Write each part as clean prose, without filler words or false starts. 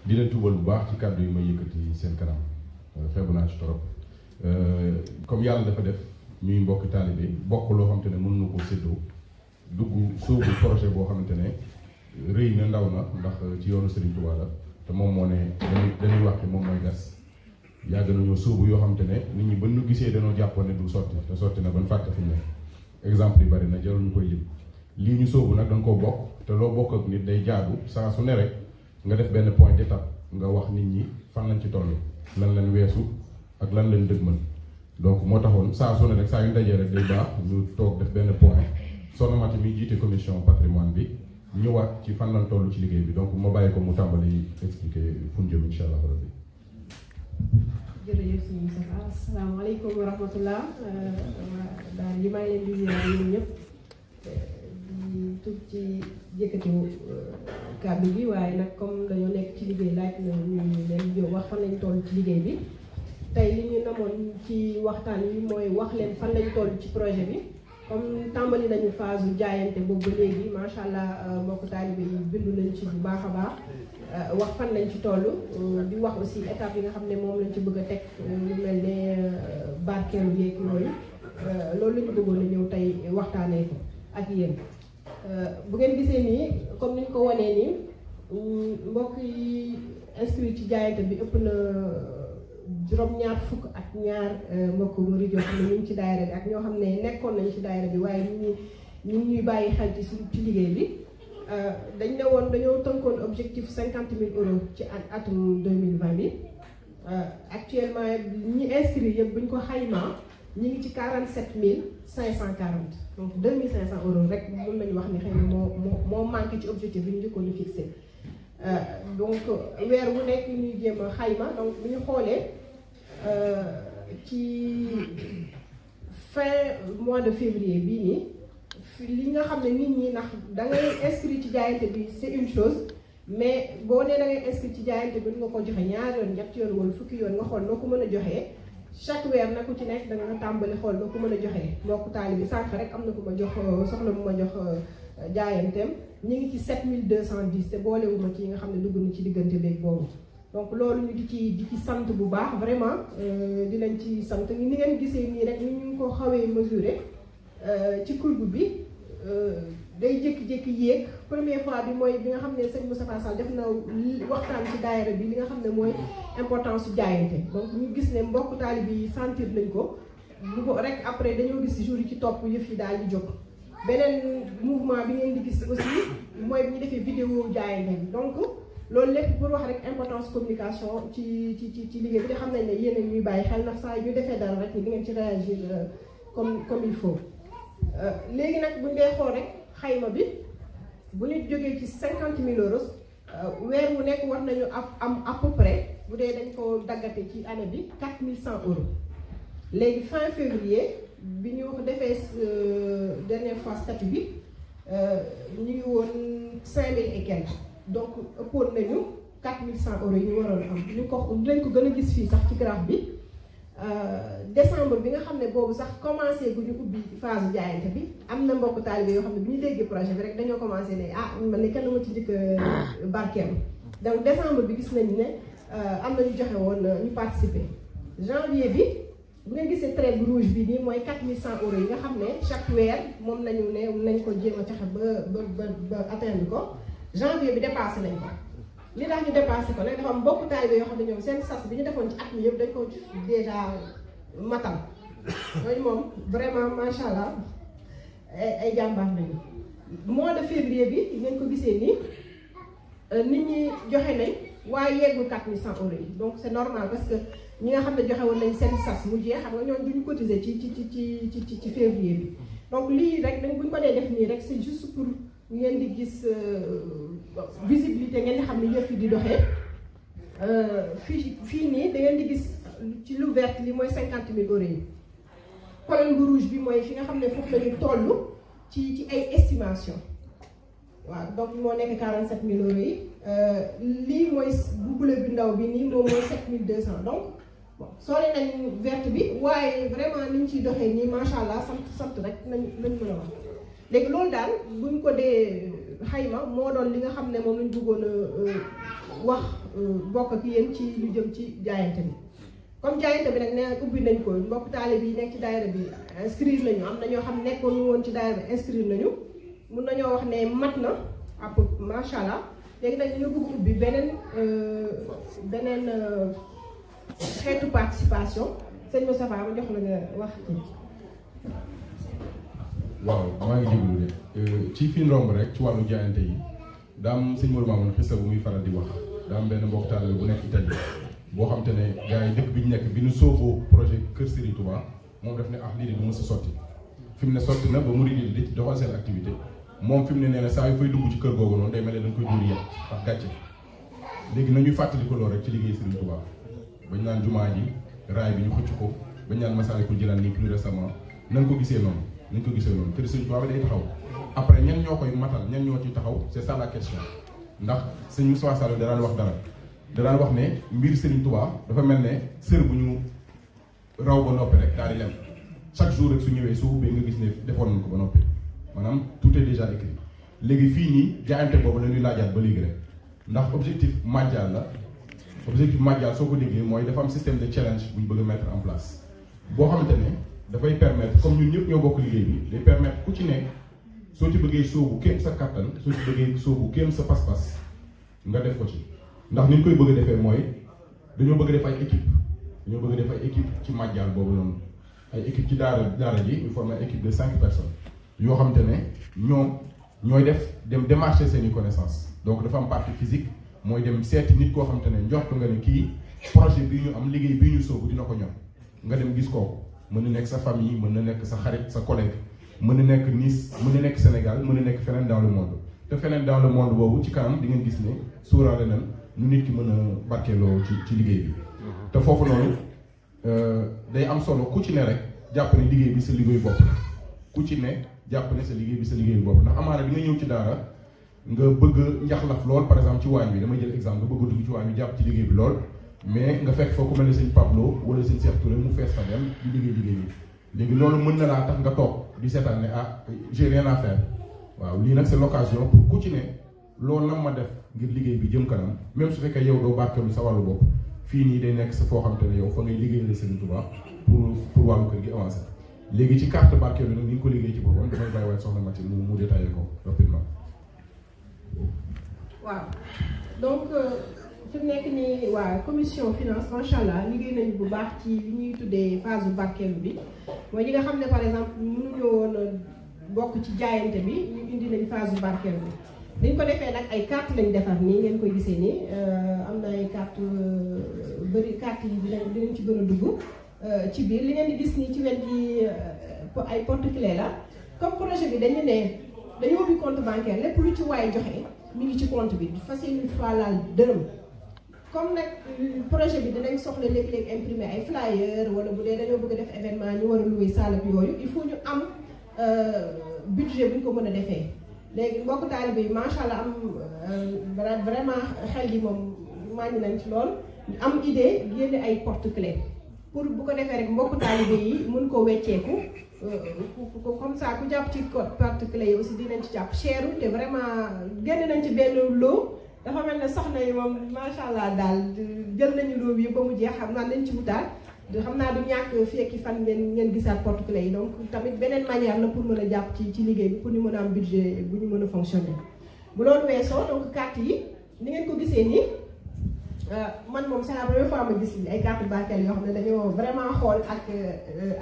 di leen tuubal bu baax ci kàddu yi may yëkkati seen kanam feebu naa ci torop comme yàlla dafa def ñuy mbokki taalibe bokk loo xamante ne mën na koo séddoo dugg sóobu projet boo xamante ne rëy na ndaw na ndax ci yoonu Serigne Touba la te moom moo ne dañuy wax moom mooy gas yàgg nañoo sóobu yoo xamante ne nit ñi ba nu gisee dañoo jàppoon ne du sotti te sotti na ban fàtte fi ñu ne exemple yi bari na jarul ñu koy lim lii ñu sóobu nag danga koo bokk te loo bokk ak nit day jaadu saa su ne rek nga def benn point d'étape nga wax nit ñi fan lañ ci toll lan lañ weesu ak lan lañ dëgmal donc moo taxoon saa su ne rek saa yu dajee rek day baax ñu toog def benn point Soxna Mati mi jiite commission patrimoine bi ñëwaat ci fan lañ toll ci liggéey bi donc ma bàyyi ko mu tàmbali expliquer fu ñu jëm incha allah rabbi. jërëjëf sëñ Moustapha asalaamaaleykum wa rahmatullah daal li may leen di ziar ñun ñëpp di tub ci yëkkatiwu kàddu bi waaye nag comme dañoo nekk ci liggéey laaj na ñu leen jóg wax fan lañ toll ci liggéey bi tey li ñu namoon ci waxtaan yi mooy wax leen fan lañ toll ci projet bi comme tàmbali nañu phase u jaayante boobu ba léegi macha allah mbokku taalibe yi bindu nañ ci bu baax a baax wax fan lañ ci toll di wax aussi étape yi nga xam ne moom lañ ci bëgg a teg lu mel ne barkeelu yeeg yooyu loolu la ñu bëggoon a ñëw tey waxtaanee ko ak yéen bu ngeen gisee nii comme ni ñu ko wanee nii mbokk yi inscrit ci jaayante bi ëpp na juróom-ñaar fukk ak ñaar mbokk murid yoo xam ne ñu ngi ci daayira bi ak ñoo xam ne nekkoon nañ ci daayira bi waaye ñu ñuy bàyyi xel ci liggéey bi dañ ne woon dañoo tënkoon objectif 50 000 euros ci atum 2020 bi actuellement ñi inscrit yëpp bu ñu ko xaymaa ñu ngi ci 47 540 donc 2500 euros rek mën nañu wax ni xëy na moo manqué ci objectif bi ñu njëkkoon ñu fixé donc weer wu nekk ñuy jéem a xayma donc bu ñu xoolee ci fin mois de février bii nii li nga xam ne nit ñi ndax da ngay inscrit ci jaayante bi c'est une chose mais boo nee da ngay inscrit ci jaayante bi nga ko joxe ñaari yoon ñetti yoon wala fukki yoon nga xool noo ko mën a joxee chaque weer na ku ci nekk da nga tàmbali xool noo ko mën a joxee mbokku taali bi sànq rek am na ku ma jox soxla mu ma jox jaayanteem ñu ngi ci 7210 te boolewuma ci yi nga xam ne dugg na ci diggante beeg boobu donc loolu ñu di ci sant bu baax vraiment di leen ci sant ni ngeen gisee nii rek ni ñu ko xawee mesurer ci courbe bi day jékki-jékki yéeg première fois bi mooy bi nga xam ne sëñ Moustapha Sall def na waxtaan ci daayira bi li nga xam ne mooy importance su jaayante donc ñu gis ne mbokk taalib yi sentir nañ ko bu ko rek après dañoo gis jour yi ci topp yëf yi daal di jóg beneen mouvement bi ngeen di gis aussi mooy bi ñu defee vidéo jaayante bi donc loolu lépp pour wax rek importance communication ci liggéey bi te xam nañ ne yéen a ñuy bàyyi xel ndax saa yu defee dara rek ni di ngeen ci réagir comme il faut léegi nag buñ dee xool rek xayma bi bu ñu jógee ci 50 000 euros weer wu nekk war nañu am à peu près bu dee dañ ko daggate ci année bi 4100 euros léegi fin février bi ñu defee dernière fois statut bi ñu ngi woon 5000 et quelques donc ëppoon nañu 4100 euros yi ñu waroon am ñu ko dinañ ko gën a gis fii sax ci graphe bi décembre bi nga xam ne boobu sax commencé gu ñu ubbi phase jaayante bi am na mbokk taalibe yoo xam ne bi ñu déggee projet bi rek dañoo commencé ne man ne kenn ma ci njëkk barkeem donc décembre bi gis nañu ne am na ñu joxe woon ñu participer janvier bi bu ngeen gisee trait rouge bi nii mooy 4100 euros yi nga xam ne chaque weer moom nañu ne nañ ko jéem a fexe ba atteindre ko janvier bi dépassé nañ ko li tax ñu dépassé ko nag dafa am mbokk taalibe yoo xam ne ñoom seen sas bi ñu defoon ci at mi yëpp dañ ko déjà matal ñooñu moom vraiment macha allah ay jàmbaar nañu mois de février bi ngeen ko gisee nii nit ñi joxe nañ waaye yeggul 4100 euros yi donc c'est normal parce que ñi nga xam ne joxe woon nañ seen sas mu jeex xam nga ñoom duñu cotiser ci février bi donc lii rek dañ buñ ko dee def nii rek c'est juste pour ngeen di gis visibilité ngeen di xam ne yëf yi di doxee fii nii da ngeen di gis ci lu vert li mooy 50 000 euros yi colonne bu rouge bi mooy fi nga xam ne foofu la ñu toll ci ay estimation waaw donc moo nekk 47 000 euros yi lii mooy bu bleu bi ndaw bi nii moom mooy 7200 donc bon sori nañ verte bi waaye vraiment ni ñu ciy doxee nii macha allah sant rek lañ mën a wax léegi loolu daal buñ ko dee xayma moo doon li nga xam ne moom lañ bëggoon a wax bokk ak yéen ci lu jëm ci jaayante bi. comme jaayante bi nag nee ubbi nañ ko mbokk taalibe yi nekk ci daayira bi inscrire nañu am na ñoo xam nekkoon ñu woon ci daayira bi inscrire nañu mun nañoo wax ne mat na ab macha allah léegi nag ñu bëgg ubbi beneen xeetu participation sëñ Moustapha ma jox la nga wax ci. waaw maa ngi jégalu de ci fi romb rek ci wàllu jaayante yi daa am sëñ Mourou Mamoun xisa bu muy faral di wax daa am benn mbokk taalibe bu nekk Italie boo xam te ne gars yi dëkk bi ñu nekk bi ñu sooboo projet Kër Serigne Touba moom daf ne lii de du mës a sotti fi mu ne sotti na ba mu di doxal seen activité moom fi mu ne nee na saa yu fay dugg ci kër googu noonu day mel ne dañ koy dóor yet ak gàcce léegi nañuy fàttali ko loolu rek ci liggéey Serigne Touba bañ naan jumaa ji raay bi ñu xëcc ko bañ naan Massalikul Jinaan nii plus récemment nañ ko gisee noonu kër Serigne Touba bi day taxaw après ñan ñoo koy matal ñan ñoo ci taxaw c'est ça la question ndax sëñ Moussa Sall da daan wax dara da daan wax ne mbir Serigne Touba dafa mel ne sër bu ñu raw ba noppi rek daal di lem chaque jour rek su ñëwee su ubbee nga gis ne defoon nañ ko ba noppi maanaam tout est déjà écrit léegi fii nii jaayante boobu la ñuy laajaat ba léegi rek ndax objectif mondial la objectif mondial soo ko déggee mooy dafa am système de challenge bu ñu bëgg a mettre en place boo xamante ne dafay permettre comme ñun ñëpp ñoo bokk liggéey bi day permettre ku ci nekk soo ci bëggee sóobu kéem sa kattan soo ci bëggee sóobu kéem sa pas-pas nga def ko ci ndax ni ñu koy bëgg a defee mooy dañoo bëgg a def ay équipe ci mondial boobu noonu ay équipe ci daara ji ñu former ay équipe de 5 personnes yoo xamante ne ñoom ñooy dem démarcher seeni connaissance donc dafa am partie physique mooy dem seeti nit koo xamante ne njort nga ne kii projet bii ñu am liggéey bii ñu sóobu dina ko ñor nga dem gis kooku mën na nekk sa famille mën na nekk sa xarit sa collègue mën na nekk Nice mën na nekk Sénégal mën na nekk feneen dans le monde te feneen dans le monde boobu ci kanam di ngeen gis ne suuraale nan nu nit ki mën a barkeeloo ci liggéey bi te foofu noonu day am solo ku ci ne rek jàpp ne liggéey bi sa liggéeyu bopp ku ci ne jàpp ne sa liggéey bi sa liggéeyu bopp ndax amaana di nga ñëw ci daara nga bëgg njaxlaf lool par exemple ci waañ bi damay jël exemple nga bëgg dugg ci waañ bi jàpp ci liggéey bi lool mais nga fekk foo ku mel ne sëñ Pablo wala sëñ Cheikh Touré mu fees fa dem di liggéey bi léegi loolu mën na laa tax nga toog di seetaan ne j'ai rien à faire waaw lii nag c'est l'occasion pour ku ci ne loolu na ma def ngir liggéey bi jëm kanam même su fekkee yow doo barkeelu sa wàllu bopp fii nii day nekk sa foo xam te ne yow fa ngay liggéeyal Serigne Touba pour wàllu kër gi avancé léegi ci carte barkeelu nag ni nga ko liggéey ci boppam damay bàyyi waaye soxna Mathilde mu détaillé ko rapidement. waaw donc fi mu nekk nii waa commission finance macha allah liggéey nañu bu baax ci li ñuy tuddee phase bu barkeelu bi mooy ñi nga xam ne par exemple mënuñu woon bokk ci jaayante bi ñu indi nañ phase bu barkeelu bi. dañ ko defee nag ay carte lañ defar nii ngeen koy gisee nii am na ay carte bëri carte yi dinañ ci gën a dugg ci biir li ngeen di gis nii ci wet gi ay porte-clés la comme projet bi dañu ne dañu ubbi compte bancaire lépp lu ci waay joxe mi ngi ci compte bi fas yéene fois laal dërëm comme nag projet bi dinañ soxla léeg-léeg imprimer ay flyer wala bu dee dañoo bëgg a def événement ñu war a louer salle ak yooyu il faut ñu am budget bu ñu ko mën a defee. léegi mbokk taalibe yi macha allah am vraiment xel gi moom màññ nañ ci lool am idée génne ay porte-clés pour bu ko defee rek mbokk taalibe yi mën ko wecceeku comme ça ku jàpp ci porte-clés yi aussi dinañ ci jàpp cher te vraiment génne nañ ci benn lot dafa mel ne soxna yi moom macha allah daal jël nañu lot bi ba mu jeex xam naa nañ ci wutaat xam naa du ñàkk fekki fan ngeen gisaat porte-clés yi donc tamit beneen manière la pour mën a jàpp ci liggéey bi pour ñu mën a am budget bu ñu mën a fonctionner bu loolu weesoo donc carte yi ni ngeen ko gisee nii man moom c'est la première fois ma gis ay carte bancaire yoo xam ne dañoo vraiment xool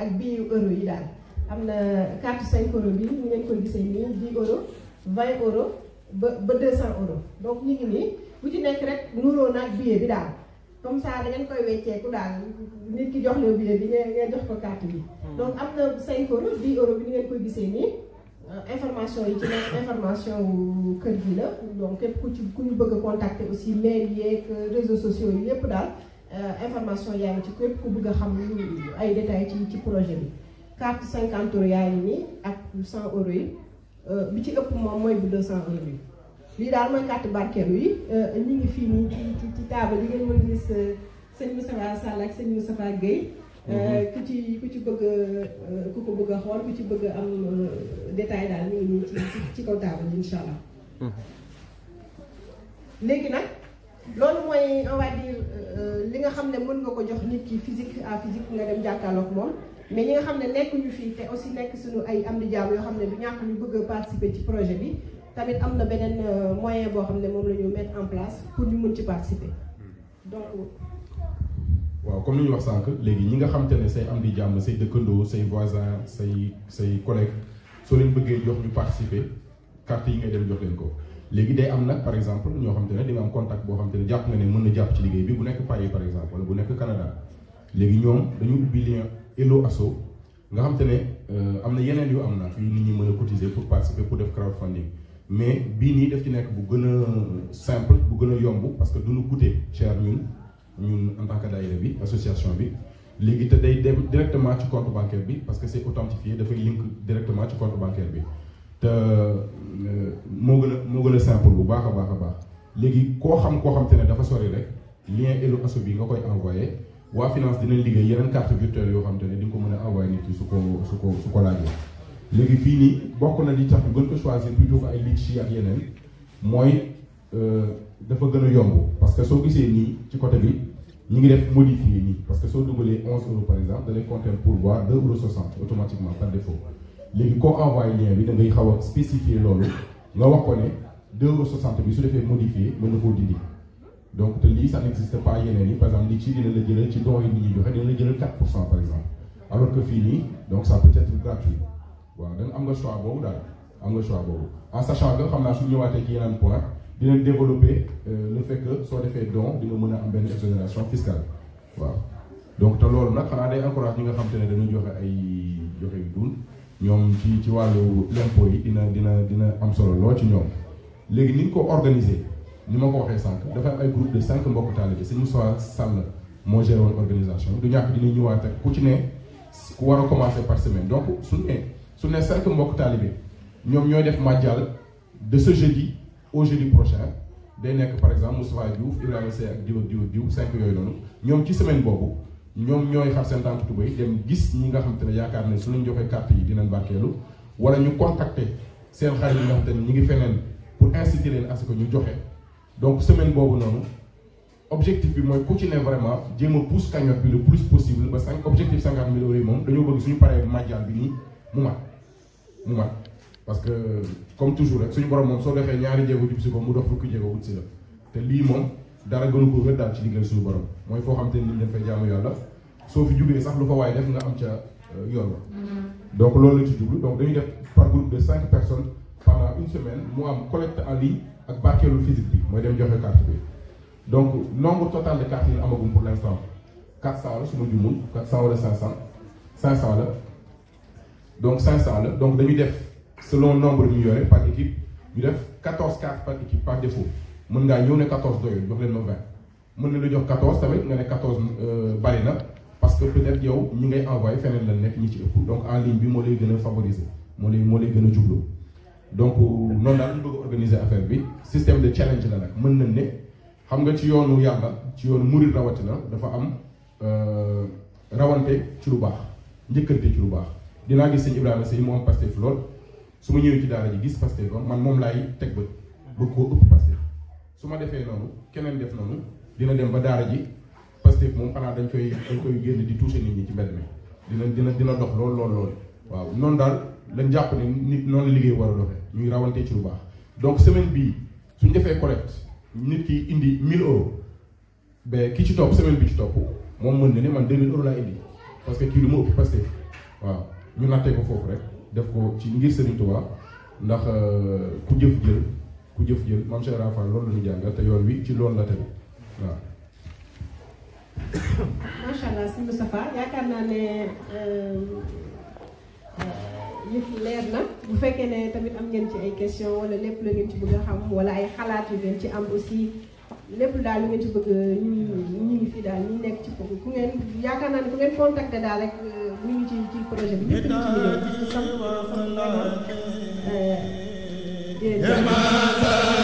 ak bii euro yi daal am na carte 5 euros bi ni ngeen koy gisee nii 10 euros 20 euros ba 200 euros donc ñu ngi nii bu ci nekk rek nuroo naag billet bi daal comme ça da ngeen koy wecceeku daal nit ki jox la billet bi ngeen jox ko carte bi. donc am na 5 euros 10 euros bi ni ngeen koy gisee nii information yi ci nekk information wu kër gi la donc képp ku ñu bëgg a contacter aussi mail yeeg réseaux sociaux yi yépp daal information yaa ngi ci képp ku bëgg a xam ay détails ci projet bi. carte 50 euros yaa ngi nii ak 100 euros yi bi ci ëpp moom mooy bu 200 euros yi. lii daal mooy carte barkeelu yi ñu ngi fii nii ci table yi ngeen mën gis sëñ Moustapha Sall ak sëñ Moustapha Guèye ku ci bëgg ku ko bëgg a xool ku ci bëgg a am détail daal ñu ngi nii ci kaw table yi incha allah. léegi nag loolu mooy on va dire li nga xam ne mën nga ko jox nit ki physique à physique nga dem jàkkaarloog moom mais ñi nga xam ne nekkuñu fii te aussi nekk suñu ay am di jaam yoo xam ne du ñàkk ñu bëgg a participer ci projet bi tamit am na beneen moyen boo xam ne moom la ñu mettre en place pour ñu mën ci participer donc. waaw comme ni ñu wax sànq léegi ñi nga xam te ne say am di jàmm say dëkkandoo say voisins say collègues soo leen bëggee jox ñu participer carte yi ngay dem jox leen ko. léegi day am nag par exemple ñoo xam te ne di nga am contact boo xam te ne jàpp nga ne mën na jàpp ci liggéey bi bu nekk Paris par exemple wala bu nekk Canada léegi ñoom dañu ubbi lien Hello Asso nga xam te ne am na yeneen yu am na yu nit ñi mën a cotiser pour participer pour def crowdfunding mais bii nii daf ci nekk bu gën a simple bu gën a yomb parce que du ñu coûter cher ñun en tant que daayira bi association bi léegi te day dem directement ci compte bancaire bi parce que c'est authentifié dafay link directement ci compte bancaire bi te moo gën a simple bu baax a baax léegi koo xam te ne dafa sori rek lien Hello Asso bi nga koy envoyé waa finance dinañ liggéey yeneen carte virtuelle yoo xam te ne di nga ko mën a envoyé nit ki su ko laajee. léegi fii nii bokk na di tax ñu gën ko choisir plutôt que ay Litchi ak yeneen mooy dafa gën a yomb parce que soo gisee nii ci côté bi ñu ngi def modifier nii parce que soo dugalee 11 € par exemple da lay compter pourboire 2,60 € automatiquement par défaut. léegi koo envoyé lien bi da ngay xaw a spécifier loolu nga wax ko ne 2,60 € bi su defee modifié mën na koo dindi donc te lii ça n'existe pas yeneen yi par exemple li ci dina la jëlal ci dons yi nit ñi joxe dina la jëlal 4% par exemple alors que fii nii donc ça peut être gratuit waaw da nga am nga choix boobu daal am nga choix boobu en sachant que xam naa su ñëwaatee ci yeneen point dinañ développer le fait que soo defee don di nga mën a am benn exonération fiscale waaw donc te loolu nag xanaa day encourage ñi nga xam te ne dañuy joxe ay joxe yu dul ñoom ci wàllu l'impôt yi dina am solo loo ci ñoom léegi ni ñu ko organiser ni ma ko waxee sànq dafa am ay groupe de 5 mbokk taalibe sëñ Moussa Sall moo géré woon organisation du ñàkk dina ñëwaat ak ku ci ne ku war a commencer par semaine donc su ne 5 mbokk taalibe ñoom ñooy def màjjal de ce jeudi au jeudi prochain day nekk par exemple Moustapha Diouf Ibrahima Seye ak diw 5 yooyu noonu ñoom ci semaine boobu ñoom ñooy xar seen tànk tubéy dem gis ñi nga xam te ne yaakaar ne su ñu joxee carte yi dinañ barkeelu wala ñu contacter seen xarit yi nga xam te ne ñu ngi feneen pour inciter leen à ce que ñu joxe donc semaine boobu noonu objectif bi mooy ku ci ne vraiment jéem a pousse cagnotte bi le plus possible ba objectif 50 000 € yi moom dañoo bëgg suñu paree màjjal bi nii mu mat parce que comme toujours rek suñu borom moom soo defee ñaari jéego jub si ko mu dox fukki jéego wut si la te lii moom dara gënu ko wér daal ci diggante suñu borom mooy foo xam te ni dañ fay jaamu yàlla soo fi jugee sax lu fa waaye def nga am ca yoon la donc loolu la ci jublu donc dañuy def par groupe de 5 personnes pendant une semaine mu am collecte en ligne ak barkeelu physique bi mooy dem joxe carte bi donc nombre total de cartes yi ñu amagum pour l'instant 400 la su ma jumul 400 wala 500 la donc 500 la donc dañuy def selon nombre ñu yore par équipe ñu def 14 cartes par équipe par défaut mën ngaa ñëw ne 14 doyul jox leen ma 20 mën na la jox 14 tamit nga ne 14 bari na parce que peut-être yow ñi ngay envoyé feneen la nekk ñi ci ëpp donc en ligne bi moo lay gën a favoriser moo lay gën a jublu donc noonu daal ñu bëgg a organiser affaire bi système de challenge la nag mën nañ ne xam nga ci yoonu yàlla ci yoonu murid rawatina dafa am rawante ci lu baax njëkkante ci lu baax dinaa gis sëñ Ibrahima Seye mu am Pastef lool su ma ñëwee ci daara ji gis Pastef man moom laay teg bëgg koo ëpp Pastef su ma defee noonu keneen def noonu dina dem ba daara ji Pastef moom xanaa dañ koy génn di toucher nit ñi ci mbedd mi dina dox lool waaw noonu daal lañ jàpp ne nit noonu la liggéey war a doxee ñuy rawante ci lu baax donc semaine bii suñ defee collecte nit ki indi 1000 €. ba ki ci topp semaine bi ci topp moom mën na ne man 2000 € laa indi parce que kii du ma ëpp Pastef waaw ñu nattee ko foofu rek def ko ci ngir Serigne Touba ndax ku jëf jël Mame Cheikh Ibra Fall loolu la ñu jàngal te yoon wi ci loolu la tegu waaw. macha allah sëñ Moustapha yaakaar naa ne yëf leer na bu fekkee ne tamit am ngeen ci ay question wala lépp la ngeen ci bëgg a xam wala ay xalaat yu ngeen ci am aussi lépp daal lu ngeen ci bëgg ñu ngi fi daal ñu nekk ci ku ngeen yaakaar naa ne ku ngeen contacté daal rek ñu ngi ci projet bi ñëpp ñu ci liggéey